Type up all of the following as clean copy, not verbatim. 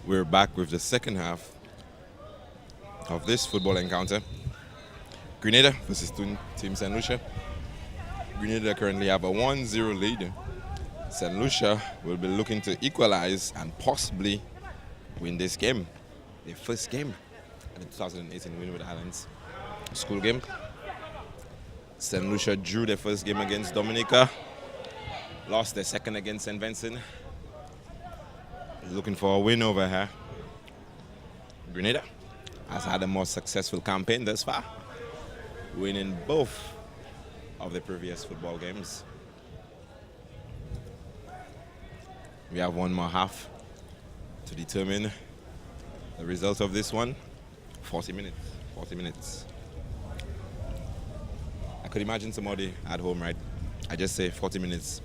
We're back with the second half of this football encounter. Grenada versus Team St. Lucia. Grenada currently have a 1-0 lead. St. Lucia will be looking to equalize and possibly win this game. Their first game at the 2018 Windward Islands School Game. St. Lucia drew their first game against Dominica. Lost their second against St. Vincent. Looking for a win over here. Grenada has had a more successful campaign thus far, winning both of the previous football games. We have one more half to determine the result of this one. 40 minutes. 40 minutes. I could imagine somebody at home, right? I just say 40 minutes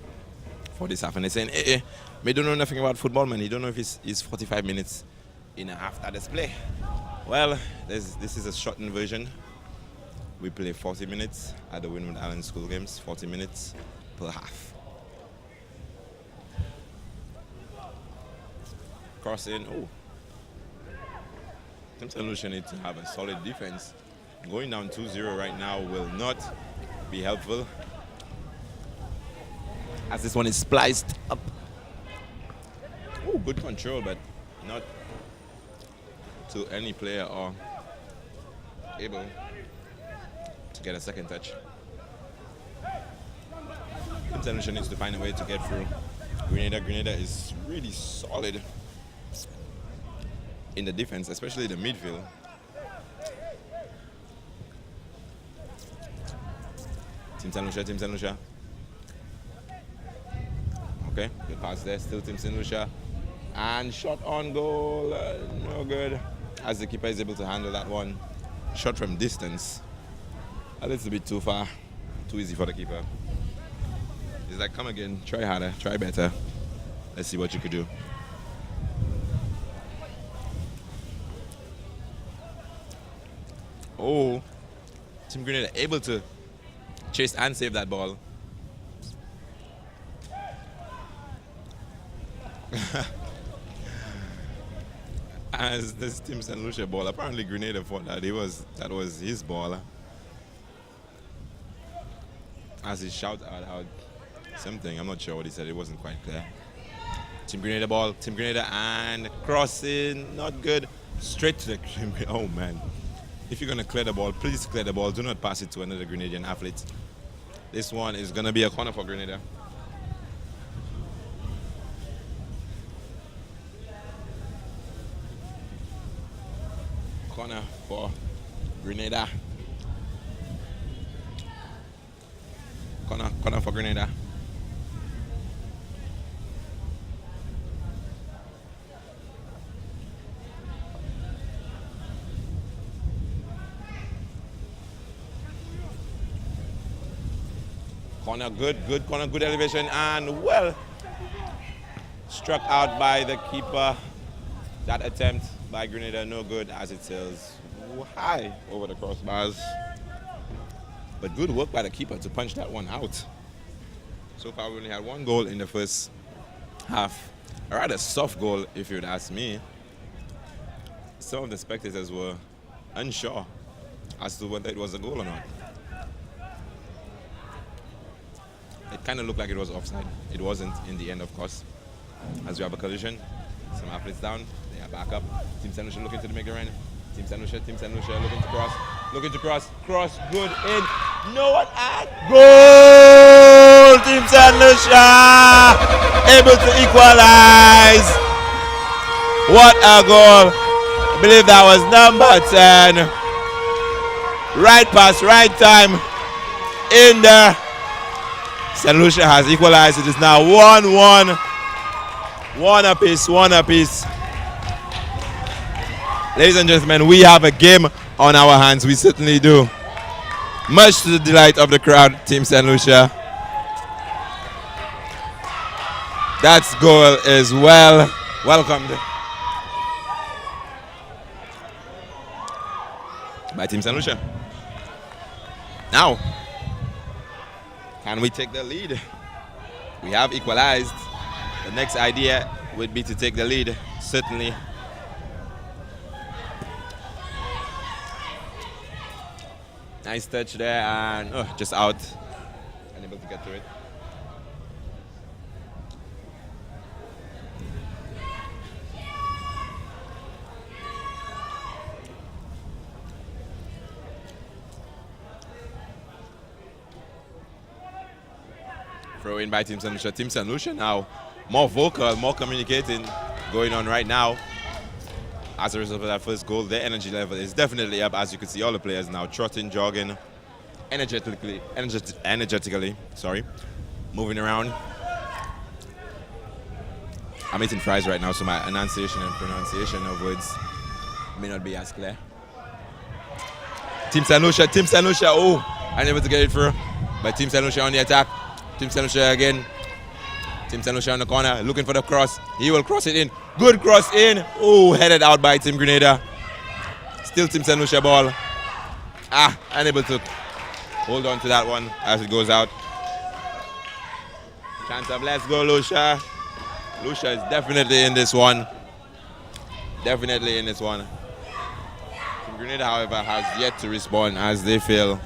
for this half, and they're saying, hey, me don't know nothing about football, man. You don't know if it's 45 minutes in a half that display. Well, this is a shortened version. We play 40 minutes at the Windward Islands School Games, 40 minutes per half. Crossing, oh. Team St. Lucia need to have a solid defense. Going down 2-0 right now will not be helpful, as this one is spliced up. Oh, good control, but not to any player or able to get a second touch. Team St. Lucia needs to find a way to get through. Grenada is really solid in the defense, especially the midfield. Team St. Lucia. Okay, good pass there, still Team St. Lucia. And shot on goal, no good. As the keeper is able to handle that one. Shot from distance, a little bit too far, too easy for the keeper. He's like, come again, try harder, try better. Let's see what you could do. Oh, Team Grenada able to chase and save that ball. As this Team St. Lucia ball, apparently Grenada thought that that was his ball. As he shouted out something, I'm not sure what he said, it wasn't quite clear. Team Grenada ball, Team Grenada, and crossing, not good. Straight to the, oh man. If you're gonna clear the ball, please clear the ball. Do not pass it to another Grenadian athlete. This one is gonna be a corner for Grenada. Corner for Grenada. Corner for Grenada. Corner, good corner, good elevation, and well struck out by the keeper. That attempt by Grenada, no good, as it sails high over the crossbars. But good work by the keeper to punch that one out. So far, we only had one goal in the first half. A rather soft goal, if you'd ask me. Some of the spectators were unsure as to whether it was a goal or not. It kind of looked like it was offside. It wasn't in the end, of course. As we have a collision, some athletes down, they are back up. Team St. Lucia looking to make a run. Team St. Lucia looking to cross, good in. No one at goal! Team St. Lucia able to equalize. What a goal! I believe that was number 10. Right pass, right time in there. St. Lucia has equalized. It is now 1-1. One apiece. Ladies and gentlemen, we have a game on our hands. We certainly do. Much to the delight of the crowd, Team St. Lucia. That goal is well welcomed by Team St. Lucia. Now, can we take the lead? We have equalized. The next idea would be to take the lead, certainly, Nice touch there, and just out. Unable to get to it. Throw in by Team St. Lucia. Team St. Lucia now more vocal, more communicating going on right now. As a result of that first goal, their energy level is definitely up. As you can see, all the players now trotting, jogging, energetically, moving around. I'm eating fries right now, so my enunciation and pronunciation of words may not be as clear. Team St. Lucia, unable to get it through. But Team St. Lucia on the attack. Team St. Lucia again. Team St. Lucia on the corner, looking for the cross. He will cross it in. Good cross in. Oh, headed out by Team Grenada. Still Team St. Lucia ball. Unable to hold on to that one as it goes out. Chance of let's go, Lucia. Lucia is definitely in this one. Definitely in this one. Team Grenada, however, has yet to respond as they feel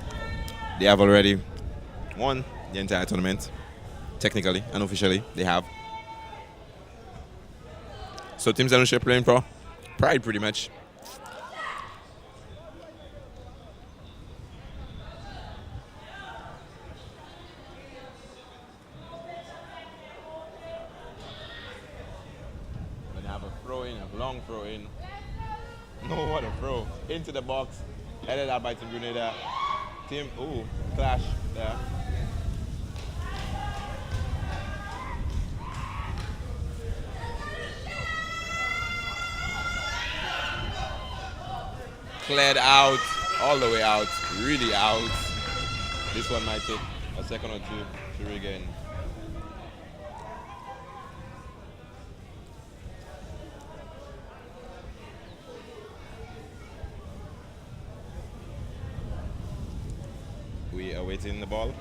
they have already won the entire tournament. Technically, unofficially, they have. So Team St. Lucia playing for pride pretty much. When they have a throw in, a long throw in. No, what a throw. Into the box. Headed out by Team Grenada. Clash there. Cleared out, all the way out, really out. This one might take a second or two to regain. We are waiting the ball.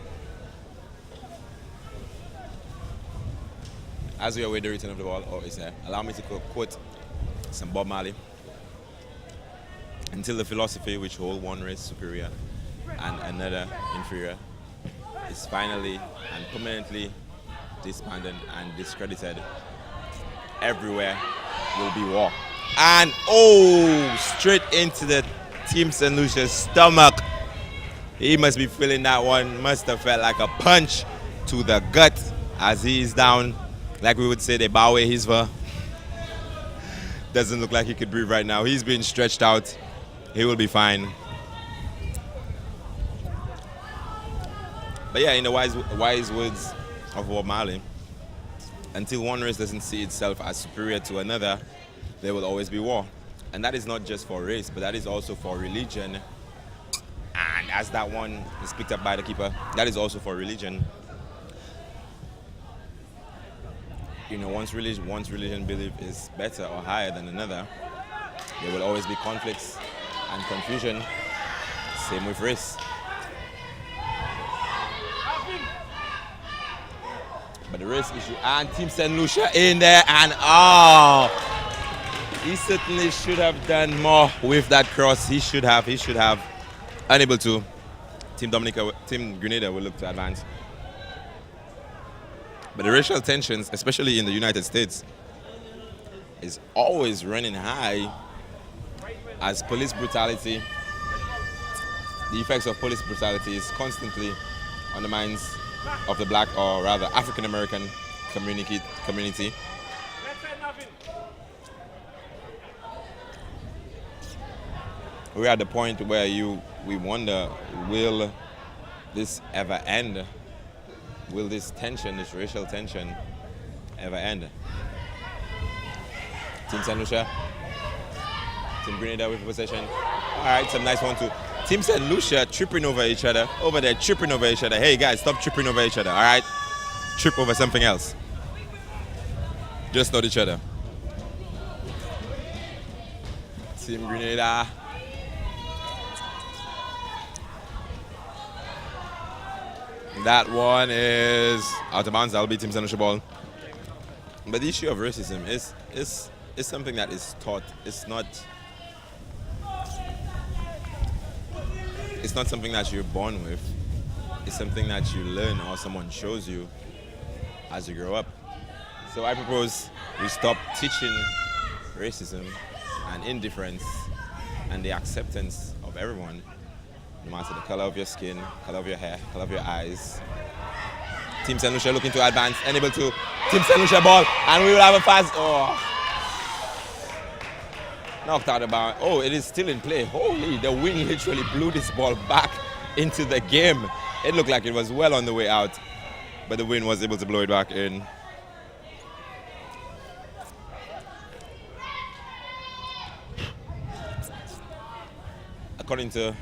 As we await the return of the ball, allow me to quote some Bob Marley. Until the philosophy which hold one race superior and another inferior is finally and permanently disbanded and discredited, everywhere will be war. And straight into the Team St. Lucia's stomach. He must be feeling that one. Must have felt like a punch to the gut as he is down. Like we would say, they bow away his ver. Doesn't look like he could breathe right now. He's being stretched out. He will be fine. But yeah, in the wise words of Bob Marley, until one race doesn't see itself as superior to another, there will always be war. And that is not just for race, but that is also for religion. And as that one is picked up by the keeper, that is also for religion. You know, once religion belief is better or higher than another, there will always be conflicts and confusion. Same with race. But the race issue, and Team St. Lucia in there, and he certainly should have done more with that cross. He should have. Unable to. Team Grenada will look to advance. But the racial tensions, especially in the United States, is always running high. As police brutality, the effects of police brutality is constantly on the minds of the black, or rather African American community. We're at the point where we wonder, will this ever end? Will this tension, this racial tension, ever end? Team St. Lucia. Team Grenada with possession. All right, some nice 1-2. Team St. Lucia tripping over each other. Over there, tripping over each other. Hey, guys, stop tripping over each other, all right? Trip over something else. Just not each other. Team Grenada. That one is out of bounds. That'll be Team St. Lucia ball. But the issue of racism is something that is taught. it's not something that you're born with. It's something that you learn or someone shows you as you grow up. So I propose we stop teaching racism and indifference and the acceptance of everyone, no matter the color of your skin, color of your hair, color of your eyes. Team St. Lucia looking to advance, enable to Team St. Lucia ball, and we will have a pass. Oh, knocked out the bound. Oh, it is still in play. Holy, the wind literally blew this ball back into the game. It looked like it was well on the way out, but the wind was able to blow it back in. According to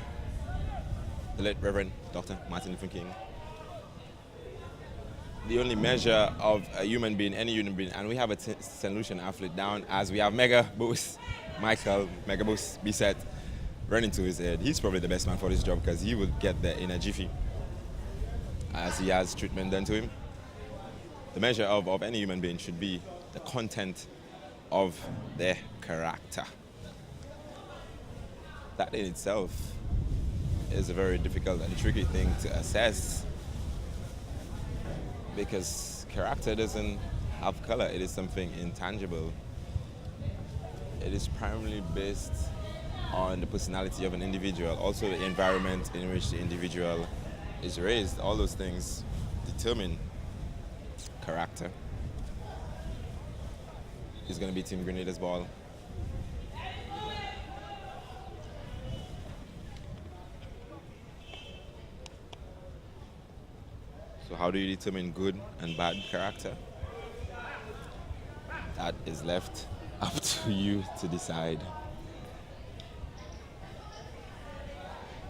the late Reverend Dr. Martin Luther King, the only measure of a human being, any human being, and we have a St. Lucian athlete down as we have Mega Boost, Michael Mega Boost Bisset running to his head. He's probably the best man for this job because he will get there in a jiffy as he has treatment done to him. The measure of any human being should be the content of their character. That in itself is a very difficult and tricky thing to assess because character doesn't have color. It is something intangible. It is primarily based on the personality of an individual, also the environment in which the individual is raised. All those things determine character. It's going to be Team Grenada's ball. So how do you determine good and bad character? That is left up to you to decide.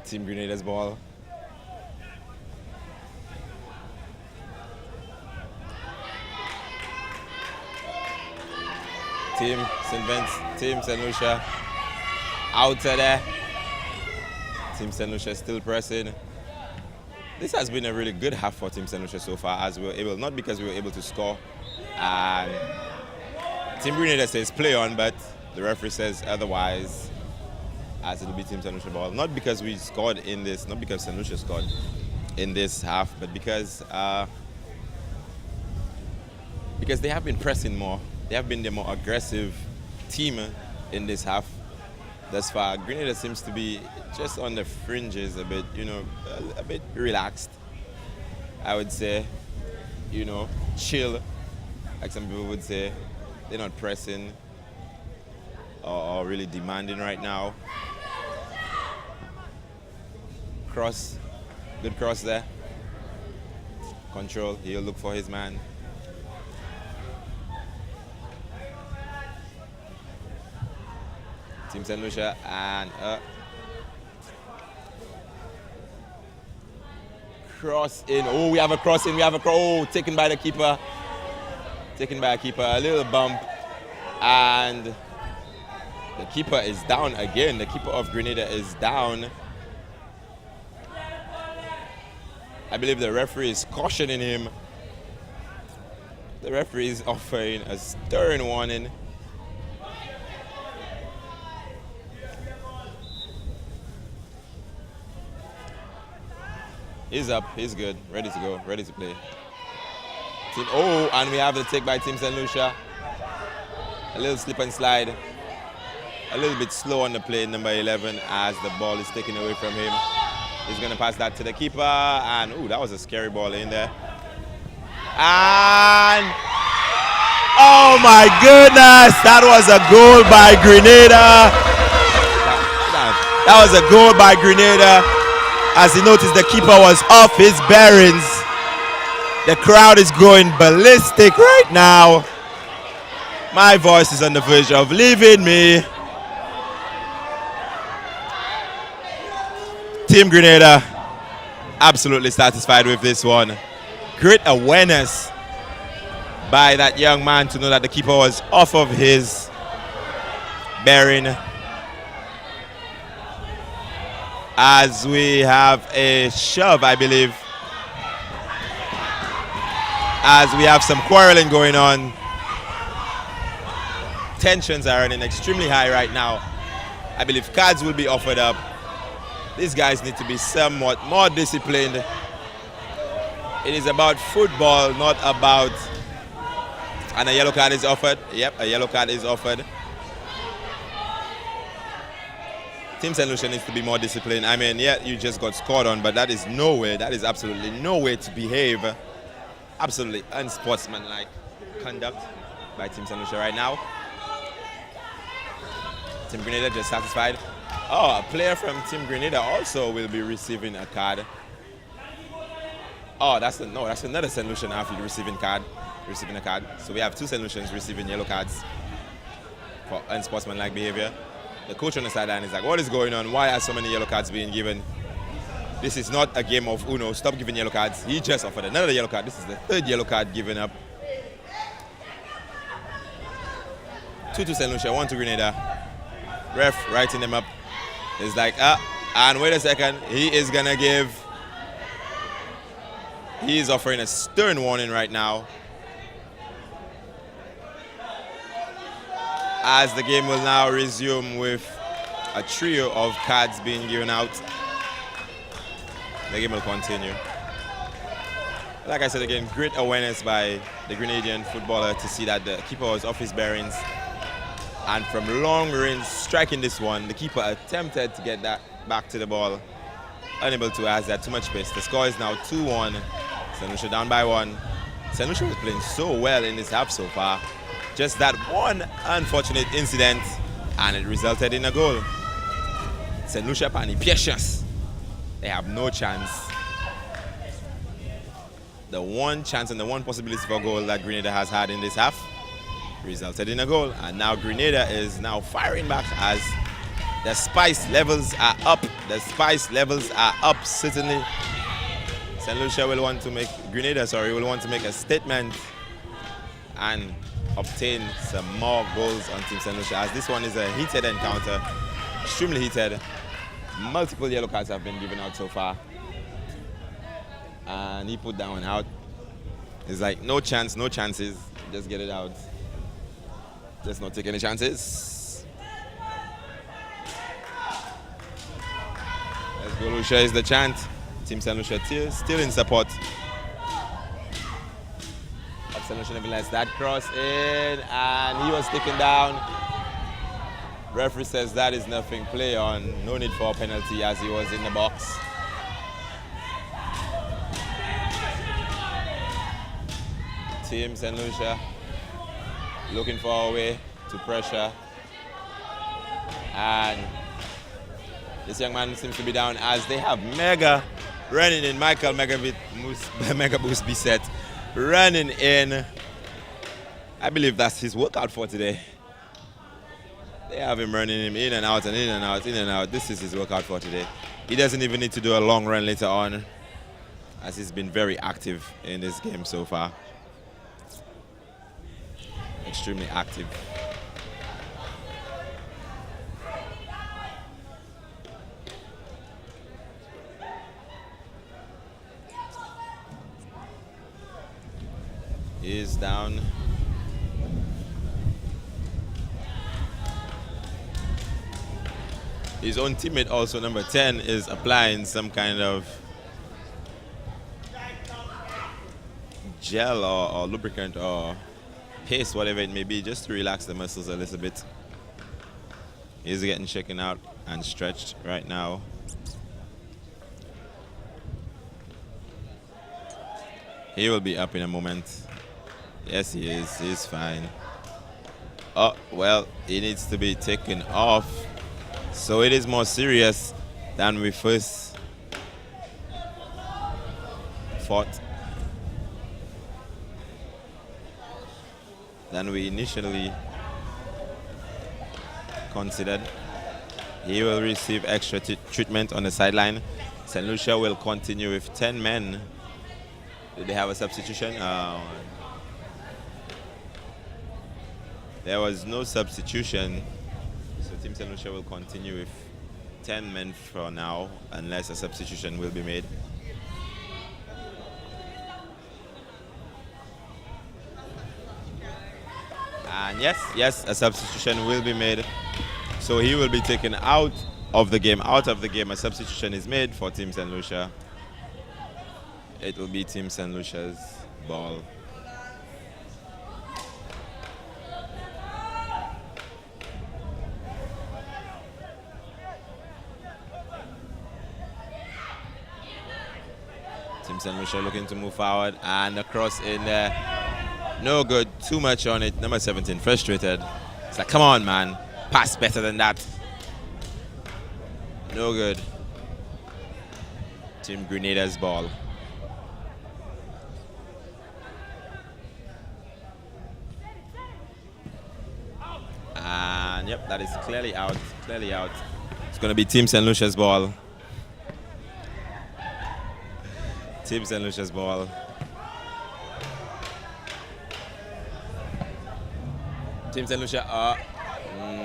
Team Grenada's ball. Team St. Vince, Team St. Lucia out of there. Team St. Lucia still pressing. This has been a really good half for Team St. Lucia so far, as we were able, not because we were able to score, and Team Grenada says play on, but the referee says otherwise, as it will be Team St. Lucia ball. Not because we scored in this, not because St. Lucia scored in this half, but because they have been pressing more. They have been the more aggressive team in this half thus far. Grenada seems to be just on the fringes a bit, a bit relaxed, I would say, chill, like some people would say. They're not pressing or really demanding right now. Cross, good cross there. Control, he'll look for his man. Team St. Lucia and cross in. Oh, we have a cross in. Oh, taken by the keeper. Taken by a keeper. A little bump. And the keeper is down again. The keeper of Grenada is down. I believe the referee is cautioning him. The referee is offering a stern warning. He's up, he's good, ready to go, ready to play. Oh, and we have the take by Team St. Lucia. A little slip and slide. A little bit slow on the play, number 11, as the ball is taken away from him. He's going to pass that to the keeper, and ooh, that was a scary ball in there. And oh my goodness, that was a goal by Grenada. That was a goal by Grenada. As you notice, the keeper was off his bearings. The crowd is going ballistic right now. My voice is on the verge of leaving me. Team Grenada absolutely satisfied with this one. Great awareness by that young man to know that the keeper was off of his bearing. As we have a shove, I believe, as we have some quarreling going on. Tensions are running extremely high right now. I believe cards will be offered up. These guys need to be somewhat more disciplined. It is about football, not about... And a yellow card is offered. Yep, a yellow card is offered. Team St. Lucia needs to be more disciplined. I mean, yeah, you just got scored on, but that is no way. That is absolutely no way to behave. Absolutely unsportsmanlike conduct by Team St. Lucia right now. Team Grenada just satisfied. Oh, a player from Team Grenada also will be receiving a card. Oh, that's another St. Lucian athlete receiving a card. So we have two St. Lucians receiving yellow cards for unsportsmanlike behavior. The coach on the sideline is like, what is going on? Why are so many yellow cards being given? This is not a game of Uno. Stop giving yellow cards. He just offered another yellow card. This is the third yellow card given up. 2 to St. Lucia, 1 to Grenada. Ref writing them up. It's like, and wait a second. He is going to give... He is offering a stern warning right now. As the game will now resume with a trio of cards being given out. The game will continue. Like I said again, great awareness by the Grenadian footballer to see that the keeper was off his bearings. And from long range, striking this one, the keeper attempted to get that back to the ball. Unable to, as they had too much space. The score is now 2-1. St. Lucia down by 1. St. Lucia was playing so well in this half so far. Just that one unfortunate incident, and it resulted in a goal. St. Lucia pani patience. They have no chance. The one chance and the one possibility for a goal that Grenada has had in this half resulted in a goal. And now Grenada is now firing back as the spice levels are up. The spice levels are up, certainly. St. Lucia will want to make, will want to make a statement and obtain some more goals on Team St. Lucia, as this one is a heated encounter, extremely heated. Multiple yellow cards have been given out so far. And he put that one out. It's like, no chance, no chances. Just get it out. Just not take any chances. Let's go, Lucia is the chant. Team St. Lucia still in support. St. Lucia never lets that cross in, and he was taken down. Referee says that is nothing, play on. No need for a penalty as he was in the box. Team St. Lucia looking for a way to pressure. And this young man seems to be down as they have Mega running in. Michael Mega Boost Bisset running in. I believe that's his workout for today. They have him running him in and out and in and out, in and out. This is his workout for today. He doesn't even need to do a long run later on, as he's been very active in this game so far. Extremely active. He is down. His own teammate, also number 10, is applying some kind of gel or lubricant or paste, whatever it may be, just to relax the muscles a little bit. He's getting shaken out and stretched right now. He will be up in a moment. Yes, he is. He's fine. Oh, well, he needs to be taken off. So it is more serious than we first thought. Than we initially considered. He will receive extra treatment on the sideline. St. Lucia will continue with 10 men. Do they have a substitution? There was no substitution. So Team St. Lucia will continue with 10 men for now, unless a substitution will be made. And yes, a substitution will be made. So he will be taken out of the game. Out of the game, a substitution is made for Team St. Lucia. It will be Team St. Lucia's ball. Team St. Lucia looking to move forward, and the cross in there. No good, too much on it. Number 17, frustrated. It's like, come on, man. Pass better than that. No good. Team Grenada's ball. And yep, that is clearly out. Clearly out. It's going to be Team St. Lucia's ball. Team St. Lucia's ball. Team St. Lucia,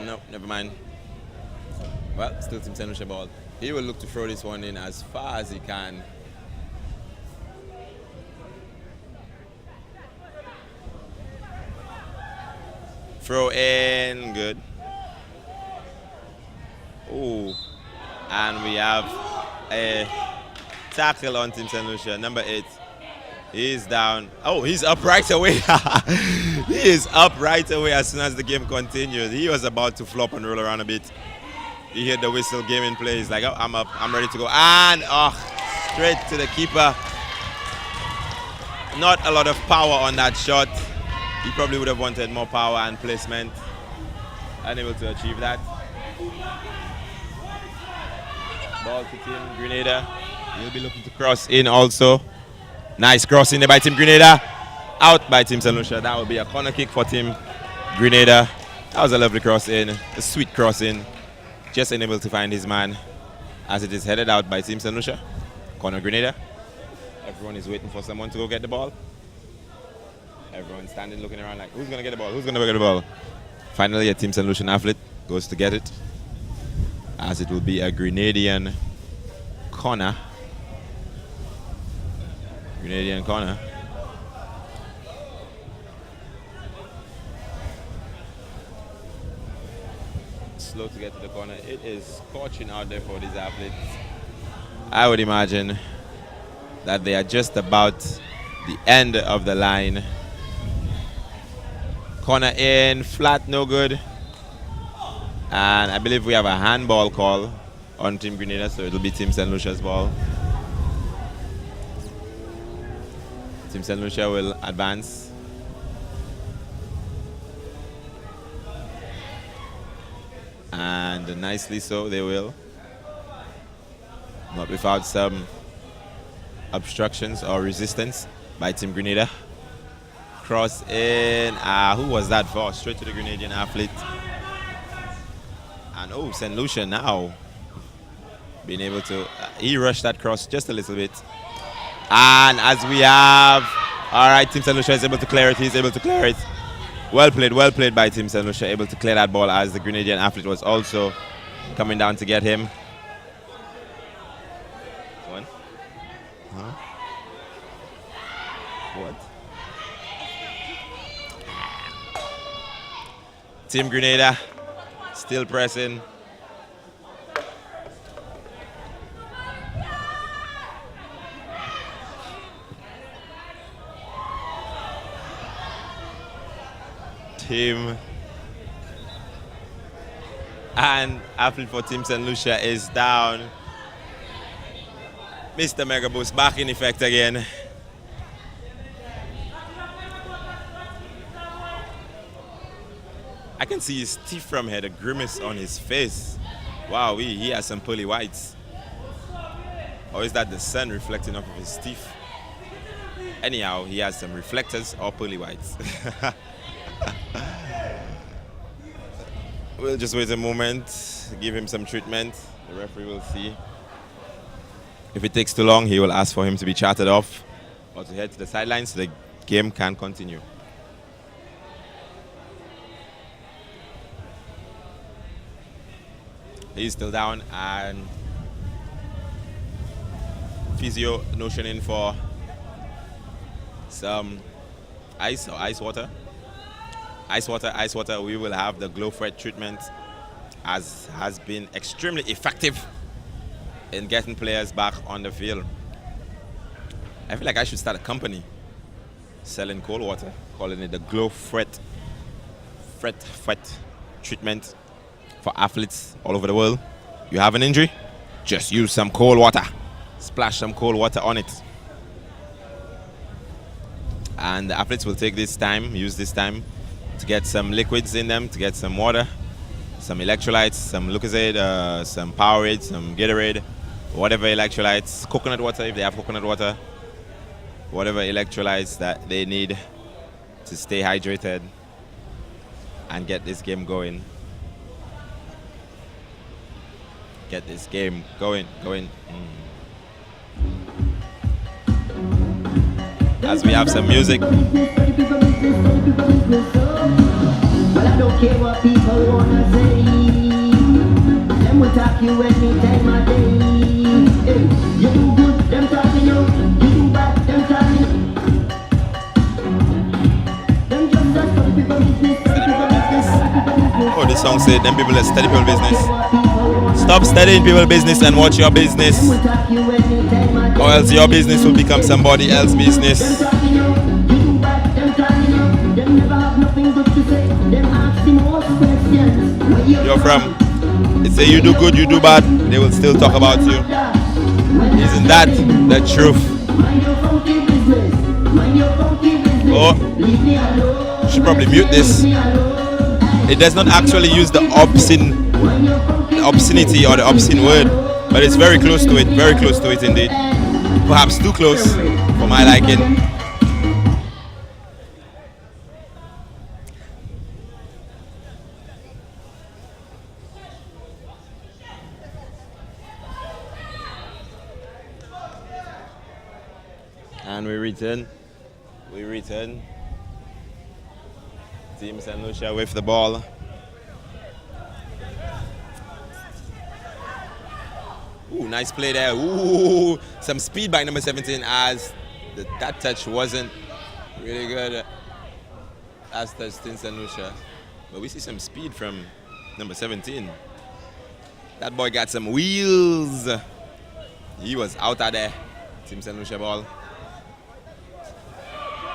no, never mind. Well, still Team St. Lucia ball. He will look to throw this one in as far as he can. Throw in, good. Oh, and we have a tackle on Team St. Lucia, number 8. He's down. Oh, he's up right away. He is up right away as soon as the game continued. He was about to flop and roll around a bit. He heard the whistle, game in play. He's like, oh, I'm up, I'm ready to go. And, straight to the keeper. Not a lot of power on that shot. He probably would have wanted more power and placement. Unable to achieve that. Ball to Team Grenada. He'll be looking to cross in also. Nice cross in there by Team Grenada. Out by Team St. Lucia. That will be a corner kick for Team Grenada. That was a lovely cross in. A sweet cross in. Just unable to find his man as it is headed out by Team St. Lucia. Corner Grenada. Everyone is waiting for someone to go get the ball. Everyone standing looking around like, who's going to get the ball? Who's going to get the ball? Finally, a Team St. Lucian athlete goes to get it, as it will be a Grenadian corner. Grenadian corner. Slow to get to the corner. It is scorching out there for these athletes. I would imagine that they are just about the end of the line. Corner in, flat, no good. And I believe we have a handball call on Team Grenada, so it'll be Team St. Lucia's ball. Team St. Lucia will advance. And nicely so, they will. Not without some obstructions or resistance by Team Grenada. Cross in. Who was that for? Straight to the Grenadian athlete. And oh, St. Lucia now being able to. He rushed that cross just a little bit. And as we have. All right, Team St. Lucia is able to clear it. He's able to clear it. Well played by Team St. Lucia. Able to clear that ball as the Grenadian athlete was also coming down to get him. One. Huh? What? Team Grenada still pressing. Team and athlete for Team St. Lucia is down. Mr. Mega Boost back in effect again. I can see his teeth from here, the grimace on his face. Wow, he has some pearly whites. Or is that the sun reflecting off of his teeth? Anyhow, he has some reflectors or pearly whites. We'll just wait a moment, give him some treatment. The referee will see. If it takes too long, he will ask for him to be charted off or to head to the sidelines so the game can continue. He's still down, and physio notioning for some ice or ice water. Ice water. We will have the glow thread treatment has been extremely effective in getting players back on the field. I feel like I should start a company selling cold water, calling it the Glow Fret treatment for athletes all over the world. You have an injury? Just use some cold water. Splash some cold water on it. And the athletes will take this time, use this time to get some liquids in them, to get some water, some electrolytes, some Lucozade, some Powerade, some Gatorade, whatever electrolytes, coconut water if they have coconut water, whatever electrolytes that they need to stay hydrated and get this game going. Get this game going. As we have some music. Well, I don't care what people wanna say. Them will talk you any time of day. Hey, you do good, them talking you. You do bad, them talking. Them just a some people business. Oh, this song said them people are study people business. Stop studying people business and watch your business, or else your business will become somebody else's business. You're from, they say you do good, you do bad, they will still talk about you. Isn't that the truth? Oh, should probably mute this. It does not actually use the obscenity or the obscene word, but it's very close to it indeed. Perhaps too close for my liking. And we return. Team St. Lucia with the ball. Ooh, nice play there. Ooh, some speed by number 17 as that touch wasn't really good. As touched Team St. Lucia. But we see some speed from number 17. That boy got some wheels. He was out of there. Team St. Lucia ball.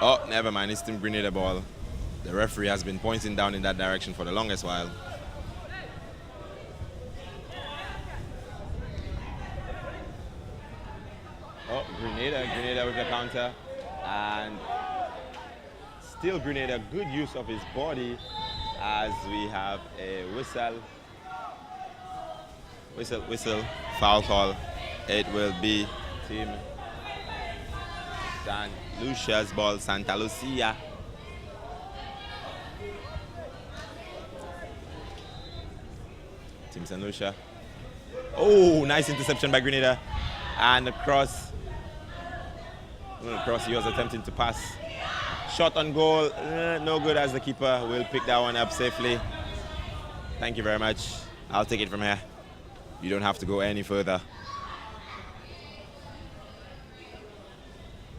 Oh, never mind. It's Team Grenada ball. The referee has been pointing down in that direction for the longest while. Oh, Grenada with the counter. And still Grenada, good use of his body as we have a whistle, foul call. It will be Team St. Lucia's ball, Santa Lucia. Team St. Lucia. Oh, nice interception by Grenada. And the cross. He was attempting to pass. Shot on goal. No good as the keeper will pick that one up safely. Thank you very much. I'll take it from here. You don't have to go any further.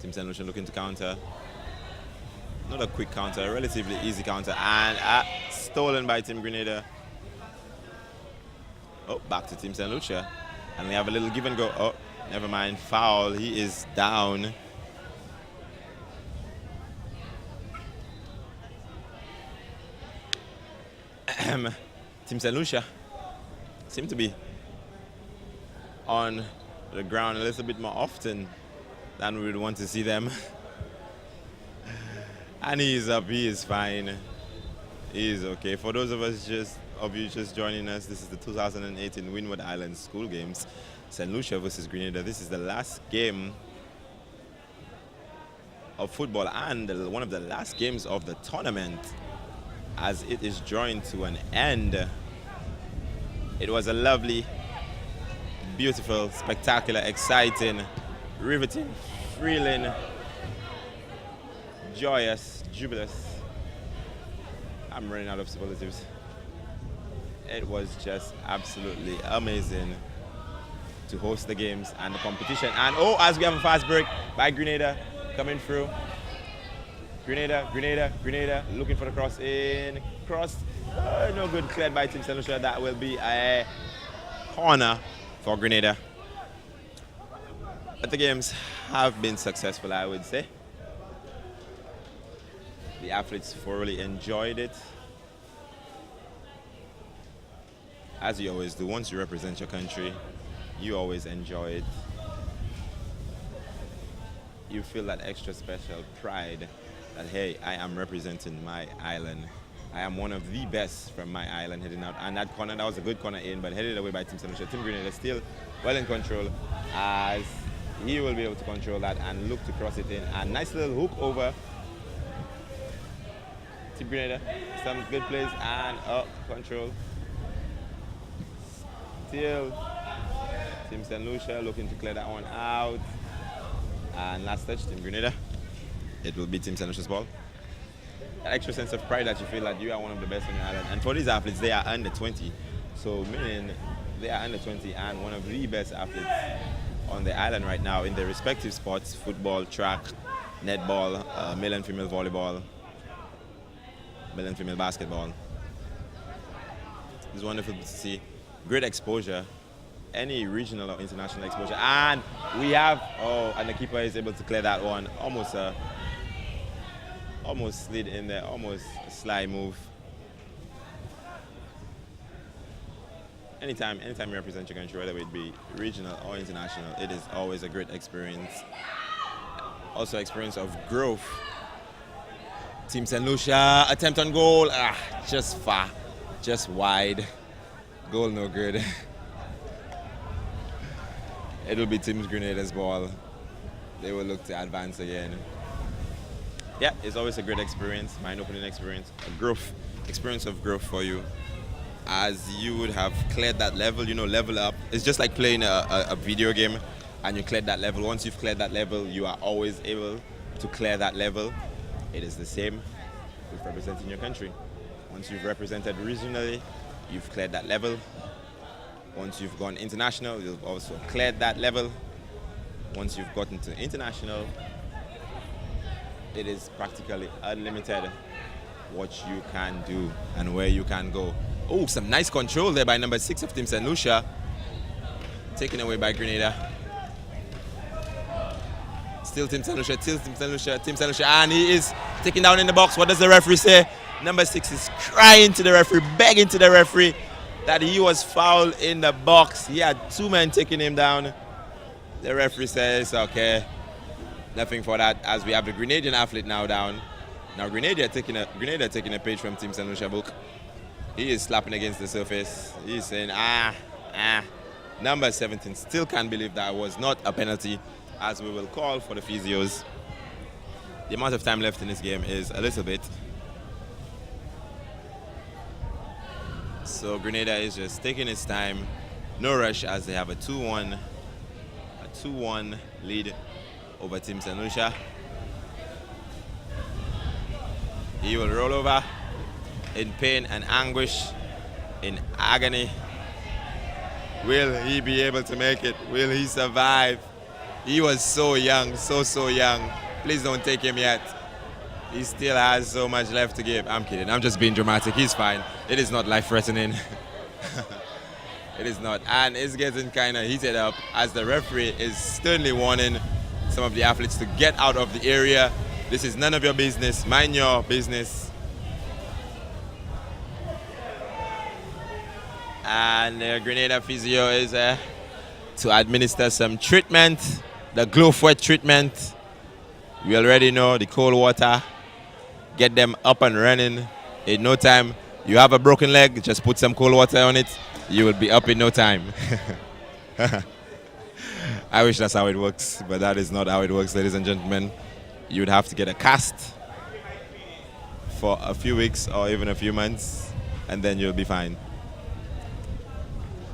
Team St. Lucia looking to counter. Not a quick counter, a relatively easy counter. And stolen by Team Grenada. Oh, back to Team St. Lucia. And we have a little give and go. Oh, never mind. Foul. He is down. Team St. Lucia seem to be on the ground a little bit more often than we would want to see them. And he is up. He is fine. He is okay. For those of you just joining us, this is the 2018 Windward Islands School Games, St. Lucia versus Grenada. This is the last game of football and one of the last games of the tournament as it is drawing to an end. It was a lovely, beautiful, spectacular, exciting, riveting, thrilling, joyous, jubilous. I'm running out of superlatives. It was just absolutely amazing to host the games and the competition. And oh, as we have a fast break by Grenada coming through. Grenada, looking for the cross in. Cross No good, cleared by Team St. Lucia. That will be a corner for Grenada. But the games have been successful, I would say. The athletes thoroughly enjoyed it. As you always do, once you represent your country, you always enjoy it. You feel that extra special pride that, hey, I am representing my island. I am one of the best from my island heading out. And that corner, that was a good corner in, but headed away by Team St. Lucia. Team Grenada still well in control, as he will be able to control that and look to cross it in. A nice little hook over Team Grenada. Some good plays and up control. Still Team St. Lucia looking to clear that one out. And last touch, Team Grenada. It will be Team St. Lucia's ball. That extra sense of pride that you feel that you are one of the best on your island. And for these athletes, they are under 20. So meaning they are under 20 and one of the best athletes on the island right now in their respective sports: football, track, netball, male and female volleyball, male and female basketball. It's wonderful to see. Great exposure, any regional or international exposure. And we have, and the keeper is able to clear that one. Almost slid in there, almost a sly move. Anytime you represent your country, whether it be regional or international, it is always a great experience. Also experience of growth. Team St. Lucia, attempt on goal, just far, just wide. Goal no good. It will be Team Grenada's ball. They will look to advance again. Yeah, it's always a great experience, mind-opening experience, experience of growth for you. As you would have cleared that level, level up. It's just like playing a video game and you cleared that level. Once you've cleared that level, you are always able to clear that level. It is the same with representing your country. Once you've represented regionally, you've cleared that level. Once you've gone international, you've also cleared that level. Once you've gotten to international, it is practically unlimited what you can do and where you can go. Oh, some nice control there by number 6 of Team St. Lucia. Taken away by Grenada. Still Team St. Lucia, Team St. Lucia, and he is taken down in the box. What does the referee say? Number 6 is crying to the referee, begging to the referee that he was fouled in the box. He had 2 men taking him down. The referee says, okay, nothing for that, as we have the Grenadian athlete now down. Now Grenada taking a page from Team St. Lucia book. He is slapping against the surface. He's saying, Number 17 still can't believe that was not a penalty, as we will call for the physios. The amount of time left in this game is a little bit. So Grenada is just taking its time. No rush, as they have a 2-1 lead over Team St. Lucia. He will roll over in pain and anguish, in agony. Will he be able to make it? Will he survive? He was so young, so young. Please don't take him yet. He still has so much left to give. I'm kidding, I'm just being dramatic. He's fine. It is not life-threatening. It is not. And it's getting kind of heated up as the referee is sternly warning some of the athletes to get out of the area. This is none of your business. Mind your business. And the Grenada physio is to administer some treatment, the glove wet treatment. We already know the cold water. Get them up and running in no time. You have a broken leg, just put some cold water on it. You will be up in no time. I wish that's how it works, but that is not how it works, ladies and gentlemen. You would have to get a cast for a few weeks or even a few months, and then you'll be fine.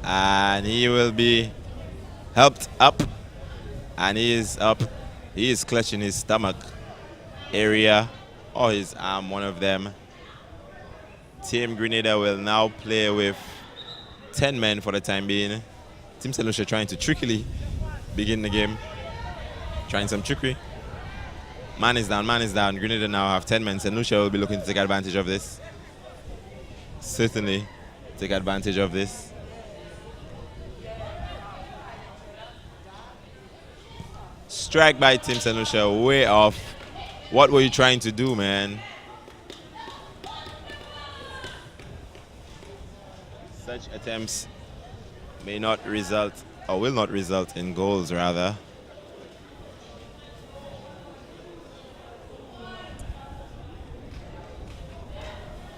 And he will be helped up, and he is up. He is clutching his stomach area or his arm, one of them. Team Grenada will now play with 10 men for the time being. Team St. Lucia trying to trickily begin the game. Trying some trickery. Man is down. Grenada now have 10 men. St. Lucia will be looking to take advantage of this. certainly take advantage of this. Strike by Team St. Lucia, way off. What were you trying to do, man? Such attempts may not result, or will not result in goals, rather.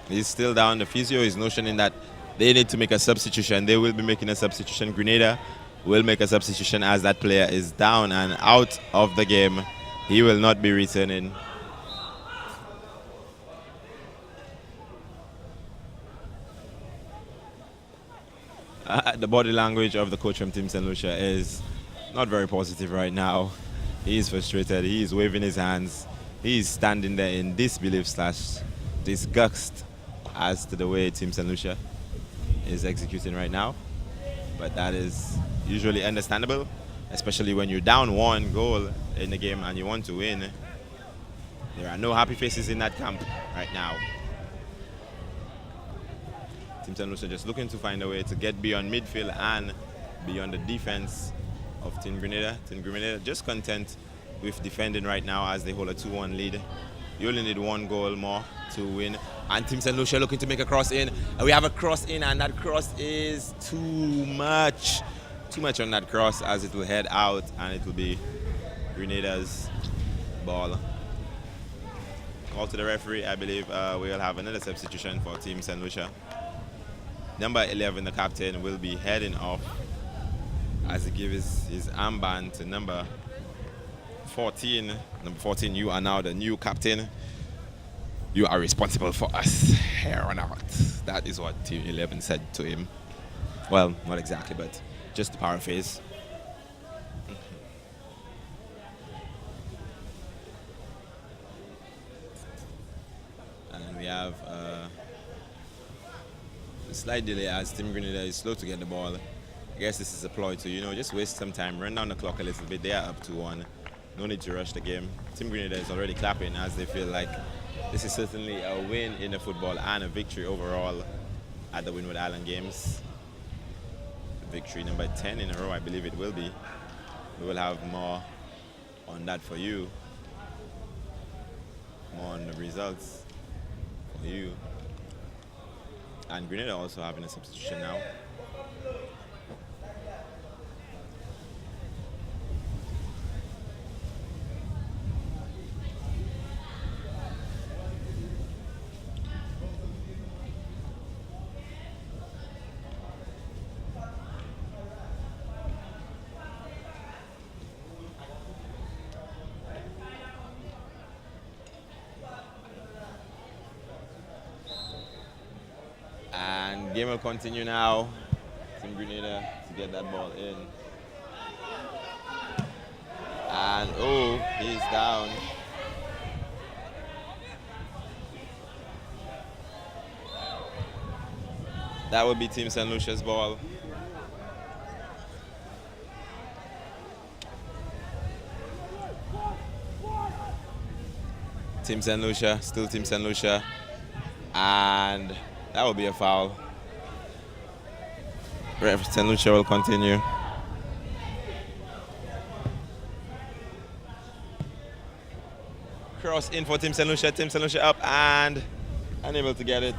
He's still down. The physio is notioning that they need to make a substitution. They will be making a substitution. Grenada will make a substitution as that player is down and out of the game. He will not be returning. The body language of the coach from Team St. Lucia is not very positive right now. He is frustrated. He is waving his hands. He is standing there in disbelief / disgust as to the way Team St. Lucia is executing right now. But that is usually understandable, especially when you're down 1 goal in the game and you want to win. There are no happy faces in that camp right now. Team St. Lucia just looking to find a way to get beyond midfield and beyond the defense of Team Grenada. Team Grenada just content with defending right now as they hold a 2-1 lead. You only need 1 goal more to win. And Team St. Lucia looking to make a cross in. And we have a cross in, and that cross is too much. Too much on that cross, as it will head out and it will be Grenada's ball. Call to the referee. I believe we will have another substitution for Team St. Lucia. Number 11, the captain, will be heading off as he gives his armband to number 14. Number 14, you are now the new captain. You are responsible for us here on out. That is what Team 11 said to him. Well, not exactly, but just to paraphrase. And we have a slight delay as Team Grenada is slow to get the ball. I guess this is a ploy to, just waste some time, run down the clock a little bit. They are up 2-1. No need to rush the game. Team Grenada is already clapping as they feel like this is certainly a win in the football and a victory overall at the Windward Island Games. Victory number 10 in a row, I believe it will be. We will have more on that for you. More on the results for you. And Grenada also having a substitution now. Game will continue now. Team Grenada to get that ball in. And oh, he's down. That would be Team St. Lucia's ball. Team St. Lucia, still Team St. Lucia. And that would be a foul. Ref St. Lucia will continue. Cross in for Team St. Lucia. Team St. Lucia up and unable to get it.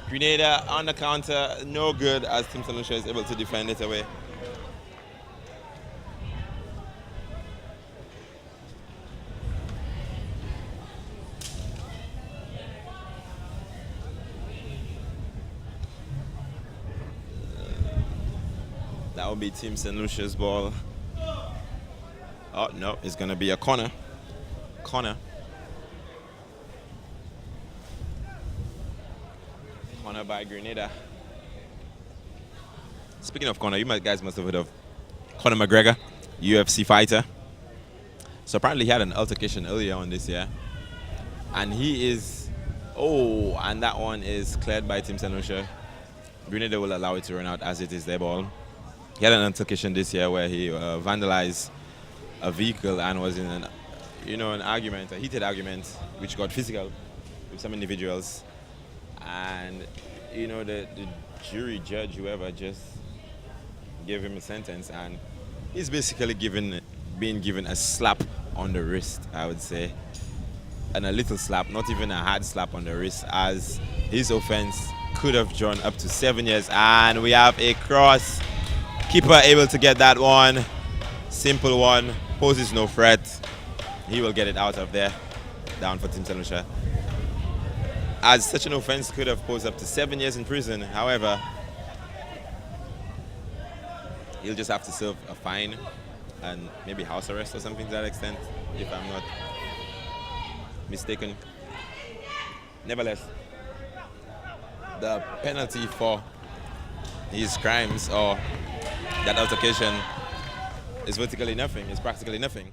Grenada on the counter, no good as Team St. Lucia is able to defend it away. That will be Team St. Lucia's ball. Oh, no, it's going to be a corner. Corner by Grenada. Speaking of corner, you guys must have heard of Conor McGregor, UFC fighter. So apparently he had an altercation earlier on this year. And he is... Oh, and that one is cleared by Team St. Lucia. Grenada will allow it to run out as it is their ball. He had an altercation this year where he vandalized a vehicle and was in an you know, an argument, a heated argument, which got physical with some individuals. And, you know, the jury, judge, whoever, just gave him a sentence, and he's basically being given a slap on the wrist, I would say. And a little slap, not even a hard slap on the wrist, as his offense could have drawn up to 7 years. And we have a cross. Keeper able to get that one. Simple one. Poses no threat. He will get it out of there. Down for Team St. Lucia. As such an offense could have posed up to 7 years in prison. However, he'll just have to serve a fine and maybe house arrest or something to that extent, if I'm not mistaken. Nevertheless, the penalty for his crimes or that altercation is vertically nothing, is practically nothing.